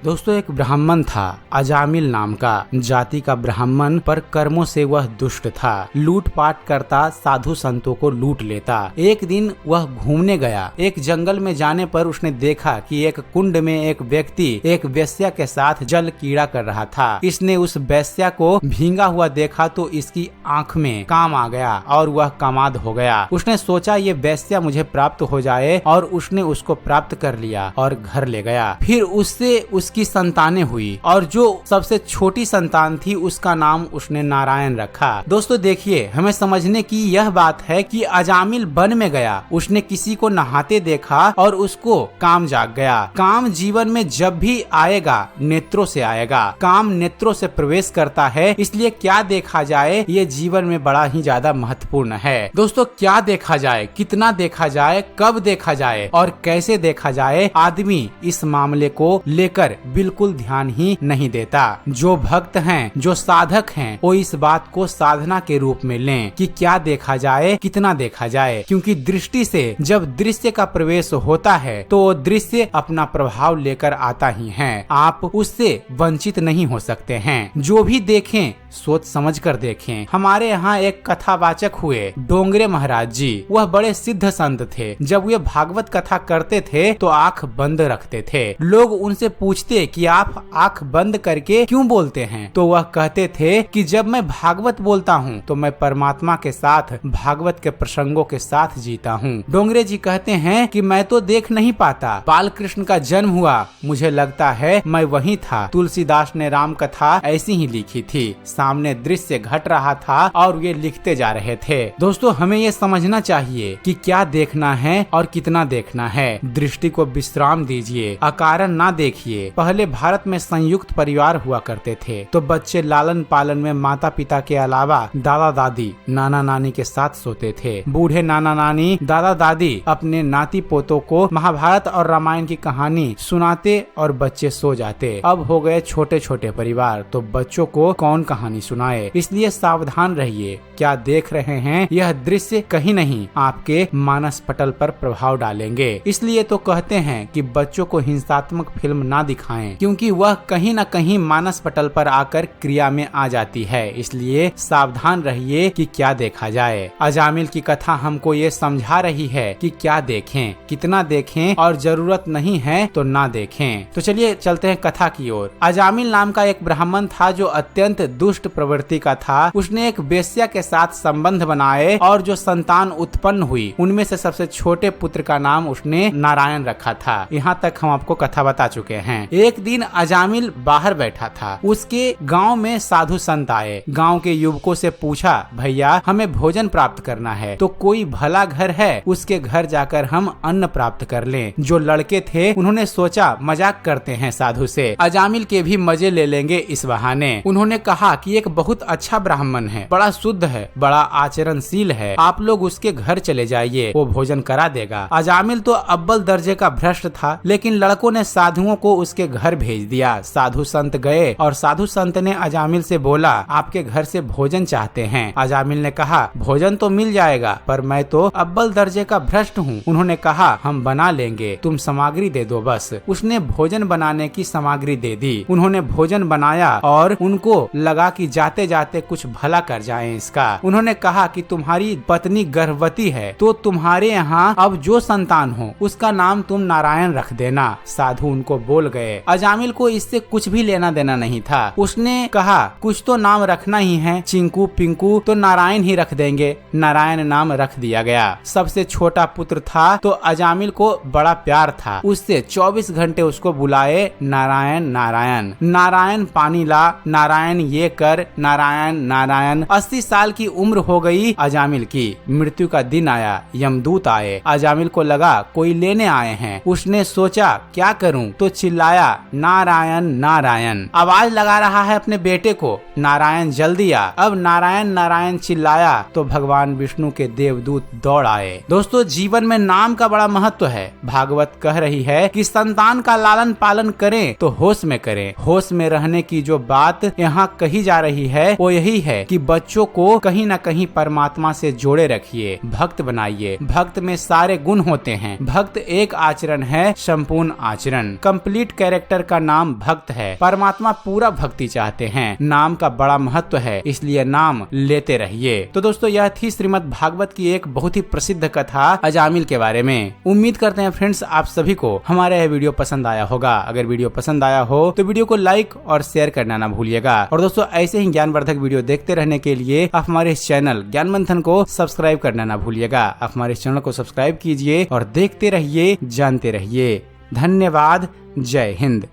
दोस्तों एक ब्राह्मण था अजामिल नाम का, जाति का ब्राह्मण, पर कर्मों से वह दुष्ट था। लूटपाट करता, साधु संतों को लूट लेता। एक दिन वह घूमने गया। एक जंगल में जाने पर उसने देखा कि एक कुंड में एक व्यक्ति एक वेश्या के साथ जल कीड़ा कर रहा था। इसने उस वेश्या को भींगा हुआ देखा तो इसकी आंख में काम आ गया और वह कामाद हो गया। उसने सोचा ये वेश्या मुझे प्राप्त हो जाए और उसने उसको प्राप्त कर लिया और घर ले गया। फिर उससे उसकी संतानें हुई और जो सबसे छोटी संतान थी उसका नाम उसने नारायण रखा। दोस्तों देखिए, हमें समझने की यह बात है कि अजामिल वन में गया, उसने किसी को नहाते देखा और उसको काम जाग गया। काम जीवन में जब भी आएगा नेत्रों से आएगा। काम नेत्रों से प्रवेश करता है, इसलिए क्या देखा जाए ये जीवन में बड़ा ही ज्यादा महत्वपूर्ण है। दोस्तों क्या देखा जाए, कितना देखा जाए, कब देखा जाए और कैसे देखा जाए, आदमी इस मामले को लेकर बिल्कुल ध्यान ही नहीं देता। जो भक्त हैं, जो साधक हैं, वो इस बात को साधना के रूप में लें कि क्या देखा जाए, कितना देखा जाए, क्योंकि दृष्टि से जब दृश्य का प्रवेश होता है तो वो दृश्य अपना प्रभाव लेकर आता ही है। आप उससे वंचित नहीं हो सकते हैं। जो भी देखें सोच समझ कर देखें। हमारे यहाँ एक कथावाचक हुए डोंगरे महाराज जी। वह बड़े सिद्ध संत थे। जब वे भागवत कथा करते थे तो आंख बंद रखते थे। लोग उनसे पूछते कि आप आंख बंद करके क्यों बोलते हैं, तो वह कहते थे कि जब मैं भागवत बोलता हूँ तो मैं परमात्मा के साथ, भागवत के प्रसंगों के साथ जीता हूँ। डोंगरे जी कहते हैं कि मैं तो देख नहीं पाता। बाल कृष्ण का जन्म हुआ, मुझे लगता है मैं वहीं था। तुलसीदास ने राम कथा ऐसी ही लिखी थी। सामने दृश्य घट रहा था और ये लिखते जा रहे थे। दोस्तों हमें ये समझना चाहिए कि क्या देखना है और कितना देखना है। दृष्टि को विश्राम दीजिए, अकारण ना देखिए। पहले भारत में संयुक्त परिवार हुआ करते थे तो बच्चे लालन पालन में माता पिता के अलावा दादा दादी, नाना नानी के साथ सोते थे। बूढ़े नाना नानी, दादा दादी अपने नाती पोतों को महाभारत और रामायण की कहानी सुनाते और बच्चे सो जाते। अब हो गए छोटे छोटे परिवार तो बच्चों को कौन कहानी सुनाए। इसलिए सावधान रहिए, क्या देख रहे हैं यह दृश्य कहीं नहीं आपके मानस पटल पर प्रभाव डालेंगे। इसलिए तो कहते हैं कि बच्चों को हिंसात्मक फिल्म ना दिखाएं, क्योंकि वह कहीं न कहीं मानस पटल पर आकर क्रिया में आ जाती है। इसलिए सावधान रहिए कि क्या देखा जाए। अजामिल की कथा हमको ये समझा रही है कि क्या देखें, कितना देखें और जरूरत नहीं है तो ना देखें। तो चलिए चलते हैं कथा की ओर। अजामिल नाम का एक ब्राह्मण था जो अत्यंत दुष्ट प्रवृत्ति का था। उसने एक वेश्या के साथ संबंध बनाए और जो संतान उत्पन्न हुई उनमें से सबसे छोटे पुत्र का नाम उसने नारायण रखा था। यहाँ तक हम आपको कथा बता चुके हैं। एक दिन अजामिल बाहर बैठा था। उसके गांव में साधु संत आए। गांव के युवकों से पूछा, भैया हमें भोजन प्राप्त करना है तो कोई भला घर है उसके घर जाकर हम अन्न प्राप्त कर लें। जो लड़के थे उन्होंने सोचा मजाक करते हैं साधु से, अजामिल के भी मजे ले लेंगे इस बहाने। उन्होंने कहा कि एक बहुत अच्छा ब्राह्मण है, बड़ा शुद्ध है, बड़ा आचरणशील है, आप लोग उसके घर चले जाइए, वो भोजन करा देगा। अजामिल तो अव्वल दर्जे का भ्रष्ट था, लेकिन लड़कों ने साधुओं को उसके घर भेज दिया। साधु संत गए और साधु संत ने अजामिल से बोला, आपके घर से भोजन चाहते हैं। अजामिल ने कहा, भोजन तो मिल जाएगा पर मैं तो अव्वल दर्जे का भ्रष्ट हूँ। उन्होंने कहा, हम बना लेंगे, तुम सामग्री दे दो बस। उसने भोजन बनाने की सामग्री दे दी। उन्होंने भोजन बनाया और उनको लगा कि जाते जाते कुछ भला कर जाएं इसका। उन्होंने कहा कि तुम्हारी पत्नी गर्भवती है तो तुम्हारे यहाँ अब जो संतान हो उसका नाम तुम नारायण रख देना। साधु उनको बोल गए। अजामिल को इससे कुछ भी लेना देना नहीं था। उसने कहा, कुछ तो नाम रखना ही है, चिंकू पिंकू तो नारायण ही रख देंगे। नारायण नाम रख दिया गया। सबसे छोटा पुत्र था तो अजामिल को बड़ा प्यार था। उससे 24 घंटे उसको बुलाए, नारायण नारायण, नारायण पानी ला, नारायण ये कर, नारायण नारायण। 80 साल की उम्र हो गई अजामिल की। मृत्यु का दिन आया, यमदूत आए। अजामिल को लगा कोई लेने आए हैं। उसने सोचा क्या करूं, तो चिल्लाया, नारायण नारायण। आवाज लगा रहा है अपने बेटे को, नारायण जल्दी आ। अब नारायण नारायण चिल्लाया तो भगवान विष्णु के देवदूत दौड़ आए। दोस्तों जीवन में नाम का बड़ा महत्व है। भागवत कह रही है कि संतान का लालन पालन करें तो होश में करें। होश में रहने की जो बात यहाँ कही जा रही है वो यही है कि बच्चों को कहीं न कहीं परमात्मा से जोड़े रखिए, भक्त बनाइए। भक्त में सारे गुण होते हैं। भक्त एक आचरण है, संपूर्ण आचरण, कंप्लीट कैरेक्टर कैरेक्टर का नाम भक्त है। परमात्मा पूरा भक्ति चाहते हैं। नाम का बड़ा महत्व है, इसलिए नाम लेते रहिए। तो दोस्तों यह थी श्रीमद् भागवत की एक बहुत ही प्रसिद्ध कथा अजामिल के बारे में। उम्मीद करते हैं फ्रेंड्स आप सभी को हमारा यह वीडियो पसंद आया होगा। अगर वीडियो पसंद आया हो तो वीडियो को लाइक और शेयर करना ना भूलिएगा। और दोस्तों ऐसे ही ज्ञानवर्धक वीडियो देखते रहने के लिए आप हमारे इस चैनल ज्ञान मंथन को सब्सक्राइब करना ना भूलिएगा। आप हमारे इस चैनल को सब्सक्राइब कीजिए और देखते रहिए, जानते रहिए। धन्यवाद। जय हिंद।